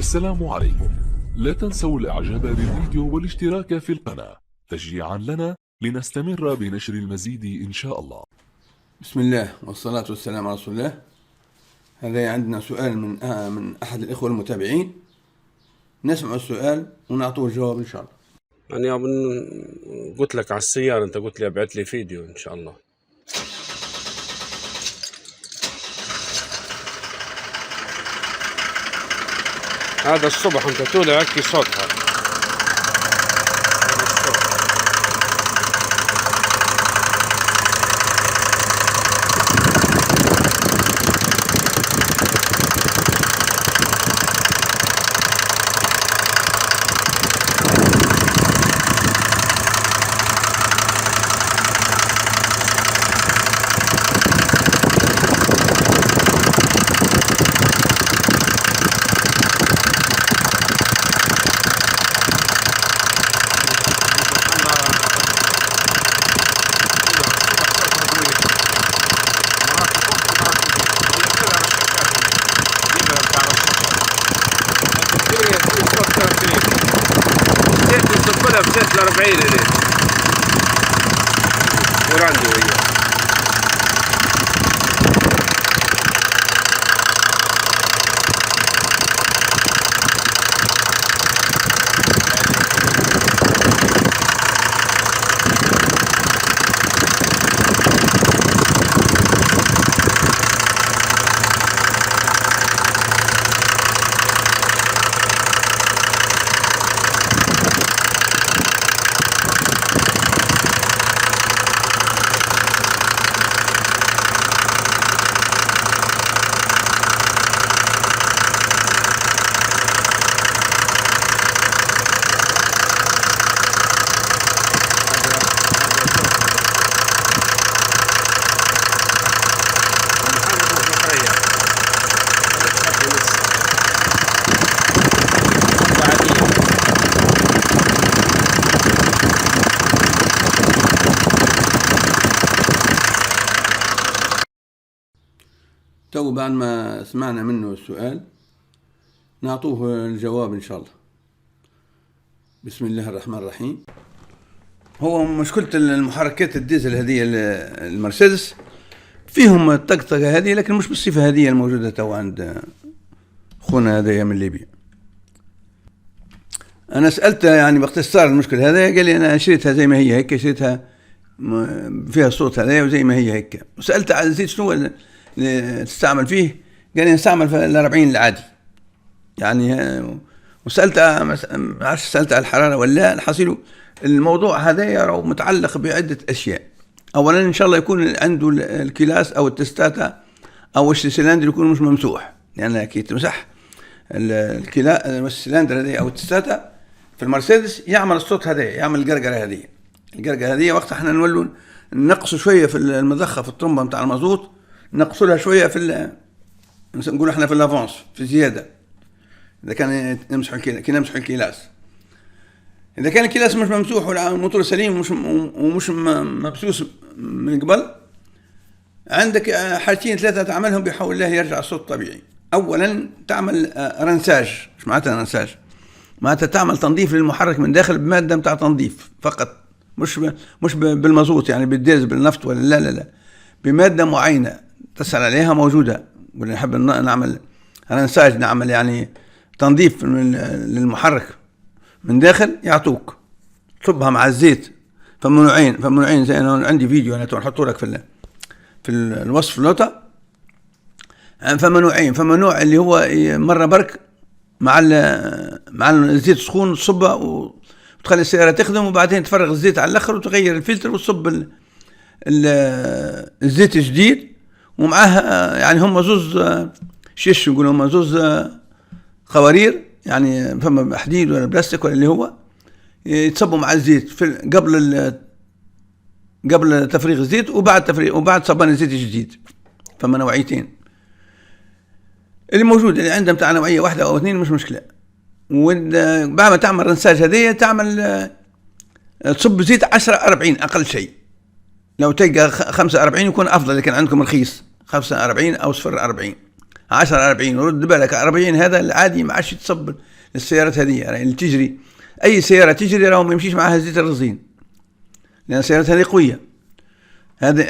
السلام عليكم. لا تنسوا الاعجاب بالفيديو والاشتراك في القناة تشجيعا لنا لنستمر بنشر المزيد ان شاء الله. بسم الله والصلاة والسلام على رسول الله. هذا عندنا سؤال من أحد الإخوة المتابعين، نسمع السؤال ونعطوه الجواب إن شاء الله. أنا قلت لك على السيارة، أنت قلت لي ابعث لي فيديو إن شاء الله. هذا الصبح أنت تولع هكي صوتها. كلها بزيت 40 اللي وراندي وياه. تو بعد ما سمعنا منه السؤال نعطوه الجواب إن شاء الله. بسم الله الرحمن الرحيم. هو مشكلة المحركات الديزل هذه المرسيدس فيهم الطقطقة هذه، لكن مش بالصفة هذه الموجودة تو عند خونا هذايا من ليبيا. أنا سألته يعني باختصار المشكلة هذا، قال لي أنا شريتها زي ما هي هيك، شريتها فيها الصوت هذايا وزي ما هي هيك. وسألته على الزيت شنو اللي تستعمل فيه، قال لي نستعمل في ال40 العادي يعني. وسألت عارف سألت على الحرارة ولا الحصيل. الموضوع هذا راهو متعلق بعدة أشياء. أولا إن شاء الله يكون عنده الكلاس أو التستاتا أو السلندر يكون مش ممسوح، لأن يعني كي تمسح السلندر هذه أو التستاتا في المرسيدس يعمل الصوت هذا، يعمل القرقرة هذه وقتها احنا نولوا نقصوا شوية في المضخة في الطرمبة متاع المازوت، نقصوا لها شويه نقول احنا في اللافونس في زياده. اذا كان نمسح الكلاس، اذا كان الكلاس مش ممسوح والموتور سليم ومش مبسوس من قبل، عندك حاجتين ثلاثه تعملهم بحول الله يرجع الصوت طبيعي. اولا تعمل رنساج. مش معناتها رنساج، معناتها تعمل تنظيف للمحرك من داخل بماده متاع تنظيف فقط، مش بالمازوت يعني بالديزل بالنفط ولا لا، بماده معينه تسأل عليها موجودة. ونحب نعمل رنساج، نعمل يعني تنظيف للمحرك من داخل، يعطوك تصبها مع الزيت. فمنوعين زي أنا عندي فيديو أنا نحطه لك في الوصف نوتة. فمنوع اللي هو مرة برك مع الزيت سخون تصبه وتخلي السيارة تخدم، وبعدين تفرغ الزيت على الآخر وتغير الفلتر وتصب الزيت جديد. ومعها يعني هم زوز شيش يقولوا هم زوز خوارير يعني، فما حديد ولا بلاستيك ولا اللي هو يتصبوا مع الزيت في قبل تفريغ الزيت وبعد صبان الزيت الجديد. فما نوعيتين اللي موجود، اللي عنده متاع نوعية واحدة أو اثنين مش مشكلة. وبعد ما تعمل رنساج هذه تعمل تصب زيت 10-40 أقل شيء. لو تلقى 45 يكون أفضل، لكن عندكم رخيص 45 أو 0.40 10 40. ورد بالك 40 هذا العادي ما عادش يتصب للسيارات هذه يعني اللي تجري. اي سياره تجري راهو ما يمشيش معها زيت الرزين، لان السيارات هذه قويه. هذه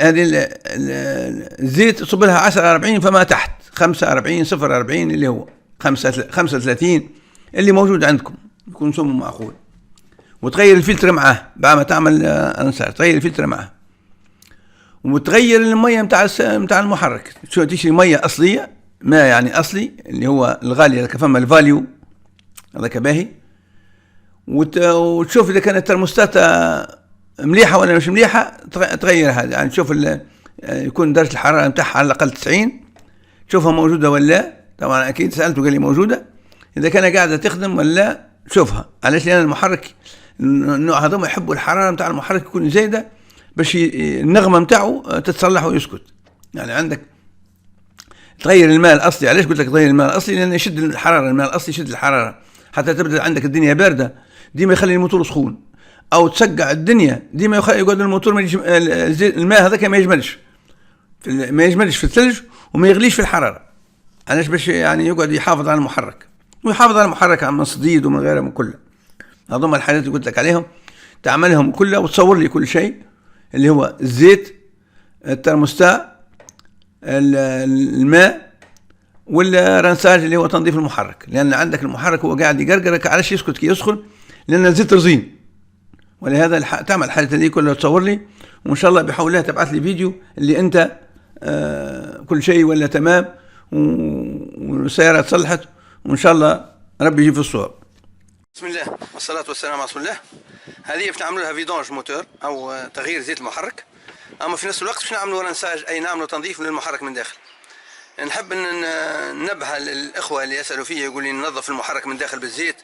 الزيت تصب لها 10 40 فما تحت، 45 0 40 اللي هو 35 اللي موجود عندكم يكون سمه معقول. وتغير الفلتر معاه بعد ما تعمل انسار، تغير الفلتر معاه، وتغير الميه نتاع المحرك. شو تشري ميه اصليه، ماء يعني اصلي اللي هو الغالي هذاك، فما الفاليو هذاك باهي. وتشوف اذا كانت الترموستات مليحه ولا مش مليحه، تغيرها. يعني تشوف يكون درجه الحراره نتاعها على الاقل 90، تشوفها موجوده ولا. طبعا اكيد سالته قال لي موجوده. اذا كان قاعده تخدم ولا شوفها. علاش؟ لان المحرك النوع هذوما يحبوا الحراره نتاع المحرك يكون زايده باش النغمه نتاعو تتصلح ويسكت. يعني عندك تغير الماء الاصلي. علاش قلت لك تغير الماء الاصلي؟ لانه يشد الحراره، الماء الاصلي يشد الحراره حتى تبدا عندك الدنيا بارده، ديما يخلي الموتور سخون. او تسقع الدنيا، ديما يقعد الموتور الماء هذاك ما يجملش في الثلج وما يغليش في الحراره. علاش؟ باش يعني يقعد يحافظ على المحرك، ويحافظ على المحرك من صديد ومن غيره من كله. هذوما الحاجات اللي قلت لك عليهم تعملهم كلها وتصور لي كل شيء، اللي هو الزيت، الترموستا، الماء، والرنساج اللي هو تنظيف المحرك. لان عندك المحرك هو قاعد يقرقرك. علاش يسكت كي يسخن؟ لان الزيت رزين. ولهذا تعمل الحاجات هذه كلها تصور لي، وان شاء الله بحول الله تبعث لي فيديو اللي انت كل شيء ولا تمام والسياره تصلحت، وان شاء الله ربي يجيب في الصواب. بسم الله والصلاه والسلام على رسول الله. هذه باش نعملوا لها فيدونج موتور او تغيير زيت المحرك، اما في نفس الوقت باش نعملوا رنساج، اي نعملوا تنظيف للمحرك من داخل. نحب ننبه الاخوه اللي يسالوا فيا يقول لي ننظف المحرك من داخل بالزيت،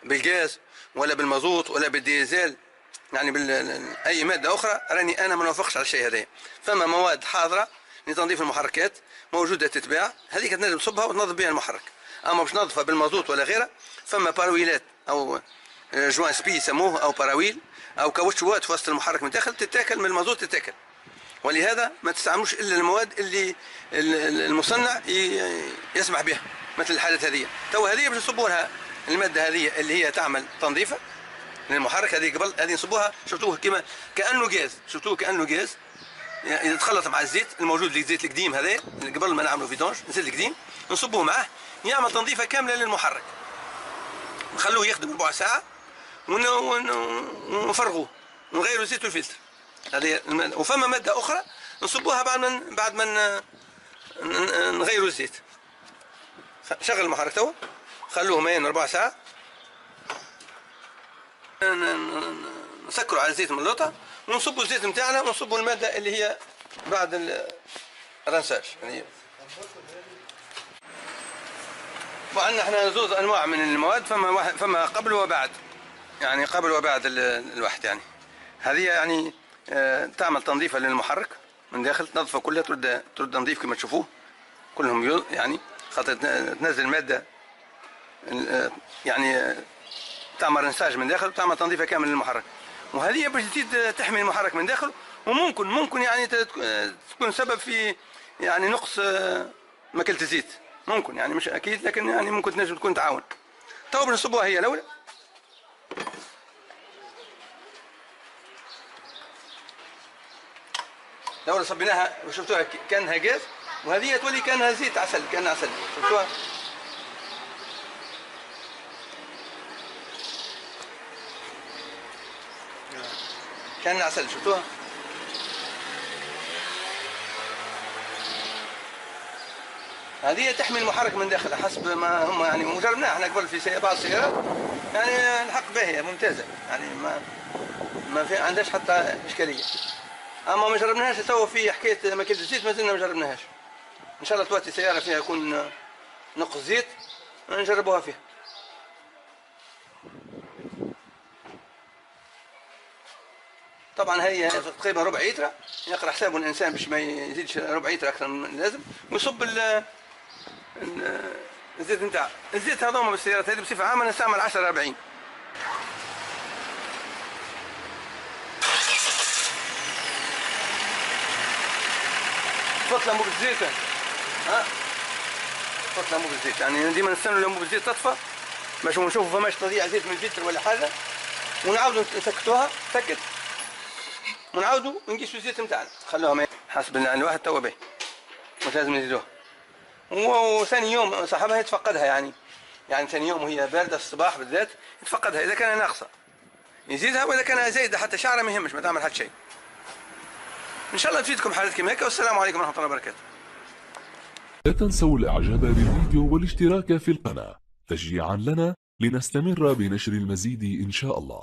بالغاز ولا بالمازوت ولا بالديزل، يعني باي ماده اخرى. راني انا ما نوافقش على الشيء هذا. فما مواد حاضره لتنظيف المحركات موجوده تتباع، هذيك تنجم تصبها وتنظف بها المحرك. اما باش ننظفها بالمازوت ولا غيره، فما بارويلات او جوان سبي يسموه، او باراويل، او كاوتشوات في وسط المحرك من داخل تتاكل من المازوت تتاكل. ولهذا ما تستعملوش الا المواد اللي المصنع يسمح بها، مثل الحالات هذه. تو هذه باش نصبوا لها الماده هذه اللي هي تعمل تنظيفه للمحرك. هذه قبل هذه نصبوها، شفتوه كما كانه غاز، شفتوه كانه غاز يتخلط مع الزيت الموجود، الزيت القديم هذا قبل ما نعملوا فيدونج، الزيت القديم نصبوه معاه يعمل تنظيفه كامله للمحرك. نخلوه يخدم ربع ساعه ونفرغوه ونغيروا الزيت والفلتر. هذه وفما ماده اخرى نصبوها بعد ما نغيروا الزيت. شغل المحرك توا، خلوه مين ربع ساعه، نسكروا على الزيت من اللوطه ونصبوا الزيت نتاعنا ونصبوا الماده اللي هي بعد الرنساج. يعني وعندنا احنا زوز انواع من المواد، فما قبل وبعد، يعني قبل وبعد الواحد. يعني هذه يعني تعمل تنظيفه للمحرك من داخل، تنظفه كلها، ترد نظيف كما تشوفوه كلهم، يعني خاطر تنزل ماده يعني تعمل رنساج من داخل وتعمل تنظيفه كامل للمحرك. وهذه باش تزيد تحمي المحرك من داخل، وممكن يعني تكون سبب في يعني نقص ماكله الزيت. ممكن يعني مش اكيد، لكن يعني ممكن تنجم تكون تعاون. تو باش نصبوها هي الاولى. لو صبيناها وشفتوها كانها غاز، وهذه تولي كانها زيت عسل، كانها عسل. شفتوها؟ كانها عسل، شفتوها؟ هذه تحمي المحرك من داخل حسب ما هم يعني مجربناها احنا قبل في بعض السيارات، يعني الحق باهيه ممتازه، يعني ما في عندهاش حتى اشكاليه. اما ما جربناهاش تو في حكايه ماكله الزيت، ما زلنا ما جربناهاش. ان شاء الله تواتي سياره فيها يكون نقص زيت نجربوها فيها. طبعا هي تقريبا ربع لتر، يقرا حسابه الانسان باش ما يزيدش ربع لتر اكثر من اللازم، ويصب الزيت نتاعه. الزيت هذوما بالسيارات هذه بصفه عامه نستعمل 10 40. فتله مو بالزيت ها حط لانبوب الزيت، يعني ديما نستنوا لانبوب الزيت تطفى باش نشوفوا فماش تضيع زيت من الفلتر ولا حاجه، ونعاودوا نسكتوها سكت، ونعاودوا نقيسوا الزيت نتاعنا، خلوها حسب الواحد توا باهي، مش لازم نزيدوها. وثاني يوم صاحبها يتفقدها، يعني ثاني يوم وهي بارده الصباح بالذات يتفقدها، اذا كان ناقصه يزيدها، واذا كان زايده حتى شعره ما يهمش، ما تعمل حتى شيء. ان شاء الله تفيدكم حالات كيما هيك، والسلام عليكم ورحمه الله وبركاته. لا تنسوا الاعجاب بالفيديو والاشتراك في القناة تشجيعا لنا لنستمر بنشر المزيد إن شاء الله.